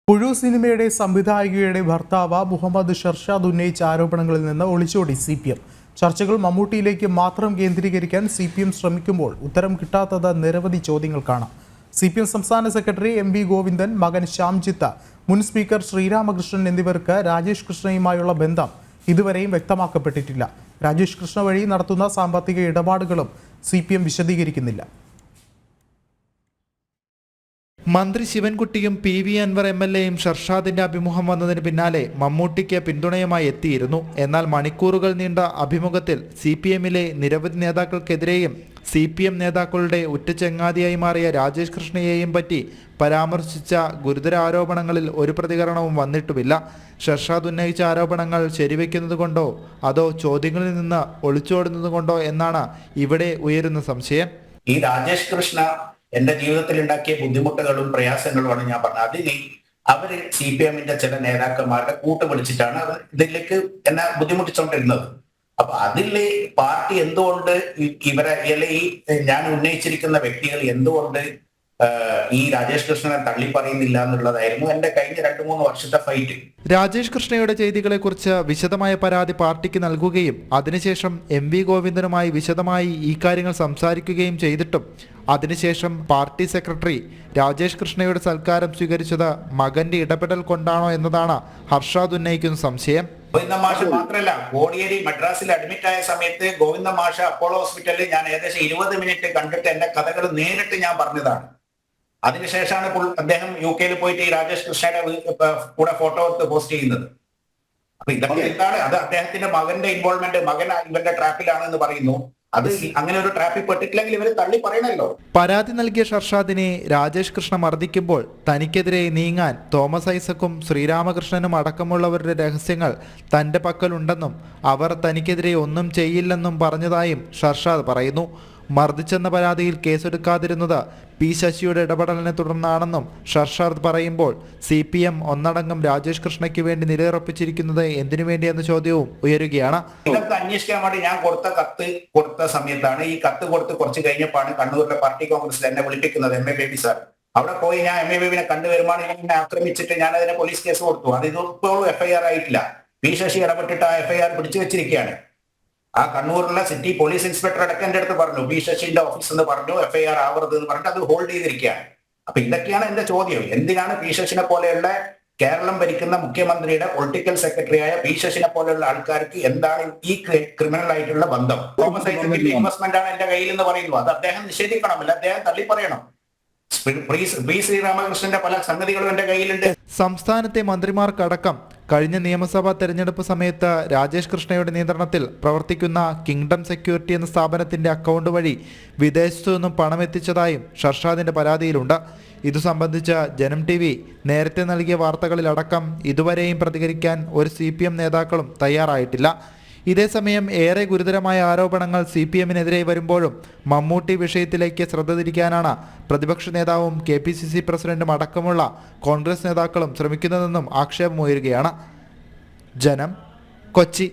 പുഴു സിനിമയുടെ സംവിധായികയുടെ ഭർത്താവ് മുഹമ്മദ് ഷർഷാദ് ഉന്നയിച്ച ആരോപണങ്ങളിൽ നിന്ന് ഒളിച്ചോടി CPM. ചർച്ചകൾ മമ്മൂട്ടിയിലേക്ക് മാത്രം കേന്ദ്രീകരിക്കാൻ CPM ശ്രമിക്കുമ്പോൾ ഉത്തരം കിട്ടാത്തത് നിരവധി ചോദ്യങ്ങൾക്കാണ്. CPM സംസ്ഥാന സെക്രട്ടറി MV ഗോവിന്ദൻ, മകൻ ശ്യാംജിത്ത്, മുൻ സ്പീക്കർ ശ്രീരാമകൃഷ്ണൻ എന്നിവർക്ക് രാജേഷ് കൃഷ്ണയുമായുള്ള ബന്ധം ഇതുവരെയും വ്യക്തമാക്കപ്പെട്ടിട്ടില്ല. രാജേഷ് കൃഷ്ണ വഴി നടത്തുന്ന സാമ്പത്തിക ഇടപാടുകളും CPM വിശദീകരിക്കുന്നില്ല. മന്ത്രി ശിവൻകുട്ടിയും PV അൻവർ MLAയും ഷർഷാദിന്റെ അഭിമുഖം വന്നതിന് പിന്നാലെ മമ്മൂട്ടിക്ക് പിന്തുണയുമായി എത്തിയിരുന്നു. എന്നാൽ മണിക്കൂറുകൾ നീണ്ട അഭിമുഖത്തിൽ CPMലെ നിരവധി നേതാക്കൾക്കെതിരെയും CPM നേതാക്കളുടെ ഉറ്റചങ്ങാതിയായി മാറിയ രാജേഷ് കൃഷ്ണയെയും പറ്റി പരാമർശിച്ച ഗുരുതര ആരോപണങ്ങളിൽ ഒരു പ്രതികരണവും വന്നിട്ടുമില്ല. ഷർഷാദ് ഉന്നയിച്ച ആരോപണങ്ങൾ ശരിവെക്കുന്നത് കൊണ്ടോ അതോ ചോദ്യങ്ങളിൽ നിന്ന് ഒളിച്ചോടുന്നത് കൊണ്ടോ എന്നാണ് ഇവിടെ ഉയരുന്ന സംശയം. ഈ രാജേഷ് കൃഷ്ണ എന്റെ ജീവിതത്തിൽ ഉണ്ടാക്കിയ ബുദ്ധിമുട്ടുകളും പ്രയാസങ്ങളുമാണ് ഞാൻ പറഞ്ഞത്. അതിന് അവര് CPMന്റെ ചില നേതാക്കന്മാരുടെ കൂട്ട് വിളിച്ചിട്ടാണ് ഇതിലേക്ക് എന്നെ ബുദ്ധിമുട്ടിച്ചുകൊണ്ടിരുന്നത്. അപ്പൊ അതില് പാർട്ടി എന്തുകൊണ്ട് ഇവരെ ഈ ഞാൻ ഉന്നയിച്ചിരിക്കുന്ന വ്യക്തികൾ എന്തുകൊണ്ട് ഈ രാജേഷ് കൃഷ്ണനെ തള്ളി പറയുന്നില്ല എന്നുള്ളതായിരുന്നു എന്റെ കഴിഞ്ഞ 2-3 വർഷത്തെ ഫൈറ്റ്. രാജേഷ് കൃഷ്ണയുടെ ചെയ്തികളെക്കുറിച്ച് വിശദമായ പരാതി പാർട്ടിക്ക് നൽകുകയും അതിനുശേഷം MV ഗോവിന്ദനുമായി വിശദമായി ഈ കാര്യങ്ങൾ സംസാരിക്കുകയും ചെയ്തിട്ടും അതിനുശേഷം പാർട്ടി സെക്രട്ടറി രാജേഷ് കൃഷ്ണയുടെ സൽക്കാരം സ്വീകരിച്ചത് മകന്റെ ഇടപെടൽ കൊണ്ടാണോ എന്നതാണ് ഹർഷാദ് ഉന്നയിക്കുന്ന സംശയം. ഗോവിന്ദ മാഷ് മാത്രമല്ല, കോടിയേരി മദ്രാസിൽ അഡ്മിറ്റ് ആയ സമയത്ത് ഗോവിന്ദ മാഷ് അപ്പോളോ ഹോസ്പിറ്റലിൽ ഞാൻ ഏകദേശം 20 മിനിറ്റ് കണ്ടിട്ട് എന്റെ കഥകൾ നേരിട്ട് ഞാൻ പറഞ്ഞതാണ്. അതിനുശേഷമാണ് അദ്ദേഹം UK പോയിട്ട് ഈ രാജേഷ് കൃഷ്ണയുടെ കൂടെ ഫോട്ടോ എടുത്ത് പോസ്റ്റ് ചെയ്യുന്നത്. അപ്പൊ ഇതൊക്കെ എന്താണ്? അത് അദ്ദേഹത്തിന്റെ മകന്റെ ഇൻവോൾവ്മെന്റ്, മകൻ ഇവന്റെ ട്രാപ്പിലാണെന്ന് പറയുന്നു. അത് അങ്ങനെ ഒരു ട്രാപ്പിൽ പെട്ടിട്ടില്ലെങ്കിൽ ഇവര് തള്ളി പറയണല്ലോ. പരാതി നൽകിയ ഷർഷാദിനെ രാജേഷ് കൃഷ്ണ മർദ്ദിക്കുമ്പോൾ തനിക്കെതിരെ നീങ്ങാൻ തോമസ് ഐസക്കും ശ്രീരാമകൃഷ്ണനും അടക്കമുള്ളവരുടെ രഹസ്യങ്ങൾ തന്റെ പക്കലുണ്ടെന്നും അവർ തനിക്കെതിരെ ഒന്നും ചെയ്യില്ലെന്നും പറഞ്ഞതായും ഷർഷാദ് പറയുന്നു. മർദ്ദിച്ചെന്ന പരാതിയിൽ കേസെടുക്കാതിരുന്നത് P ശശിയുടെ ഇടപെടലിനെ തുടർന്നാണെന്നും ഷർഷാദ് പറയുമ്പോൾ CPM ഒന്നടങ്കം രാജേഷ് കൃഷ്ണയ്ക്ക് വേണ്ടി നിലയുറപ്പിച്ചിരിക്കുന്നത് എന്തിനു വേണ്ടിയെന്ന ചോദ്യവും ഉയരുകയാണ്. ഇതൊക്കെ അന്വേഷിക്കാൻ വേണ്ടി ഞാൻ കത്ത് കൊടുത്ത സമയത്താണ്, ഈ കത്ത് കൊടുത്ത് കുറച്ച് കഴിഞ്ഞപ്പോഴാണ് കണ്ണൂരിലെ പാർട്ടി കോൺഗ്രസിൽ എന്നെ വിളിപ്പിക്കുന്നത് MA ബേബി സാർ. അവിടെ പോയി ഞാൻ MA ബേബിനെ കണ്ടുവരുമ്പോൾ എന്നെ ആക്രമിച്ചിട്ട് ഞാൻ അതിനെ പോലീസ് കേസ് കൊടുത്തു. അത് ഇപ്പോഴും FIR ആയിട്ടില്ല. P ശശി ഇടപെട്ടിട്ട് ആ FIR പിടിച്ചു വെച്ചിരിക്കുകയാണ്. ആ കണ്ണൂരിലെ സിറ്റി പോലീസ് ഇൻസ്പെക്ടർ അടക്കം എന്റെ അടുത്ത് പറഞ്ഞു, P ശശിന്റെ ഓഫീസ് എന്ന് പറഞ്ഞു, FIR ആവരുത് എന്ന് പറഞ്ഞിട്ട് അത് ഹോൾഡ് ചെയ്തിരിക്കുകയാണ്. അപ്പൊ ഇതൊക്കെയാണ് എന്റെ ചോദ്യം. എന്തിനാണ് P ശശിനെ പോലെയുള്ള കേരളം ഭരിക്കുന്ന മുഖ്യമന്ത്രിയുടെ പൊളിറ്റിക്കൽ സെക്രട്ടറിയായ P ശശിനെ പോലെയുള്ള ആൾക്കാർക്ക് എന്താണ് ഈ ക്രിമിനൽ ആയിട്ടുള്ള ബന്ധം? തോമസ് ഐസക്കിന്റെ ഇൻവെസ്റ്റ്മെന്റ് ആണ് എന്റെ കയ്യിൽ എന്ന് പറയുന്നു. അത് അദ്ദേഹം നിഷേധിക്കണം, അല്ല അദ്ദേഹം തള്ളി പറയണം. ശ്രീരാമകൃഷ്ണന്റെ പല സംഗതികളും എന്റെ കയ്യിലുണ്ട്. സംസ്ഥാനത്തെ മന്ത്രിമാർക്കടക്കം കഴിഞ്ഞ നിയമസഭാ തെരഞ്ഞെടുപ്പ് സമയത്ത് രാജേഷ് കൃഷ്ണയുടെ നിയന്ത്രണത്തിൽ പ്രവർത്തിക്കുന്ന കിങ്ഡം സെക്യൂരിറ്റി എന്ന സ്ഥാപനത്തിന്റെ അക്കൗണ്ട് വഴി വിദേശത്തു നിന്നും പണം എത്തിച്ചതായും ഷർഷാദിന്റെ പരാതിയിലുണ്ട്. ഇതു സംബന്ധിച്ച് ജനം TV നേരത്തെ നൽകിയ വാർത്തകളിലടക്കം ഇതുവരെയും പ്രതികരിക്കാൻ ഒരു CPM നേതാക്കളും തയ്യാറായിട്ടില്ല. ഇതേസമയം ഏറെ ഗുരുതരമായ ആരോപണങ്ങൾ CPMനെതിരെ വരുമ്പോഴും മമ്മൂട്ടി വിഷയത്തിലേക്ക് ശ്രദ്ധ തിരിക്കാനാണ് പ്രതിപക്ഷ നേതാവും KPCC പ്രസിഡന്റും അടക്കമുള്ള കോൺഗ്രസ് നേതാക്കളും ശ്രമിക്കുന്നതെന്നും ആക്ഷേപമുയരുകയാണ്. ജനം, കൊച്ചി.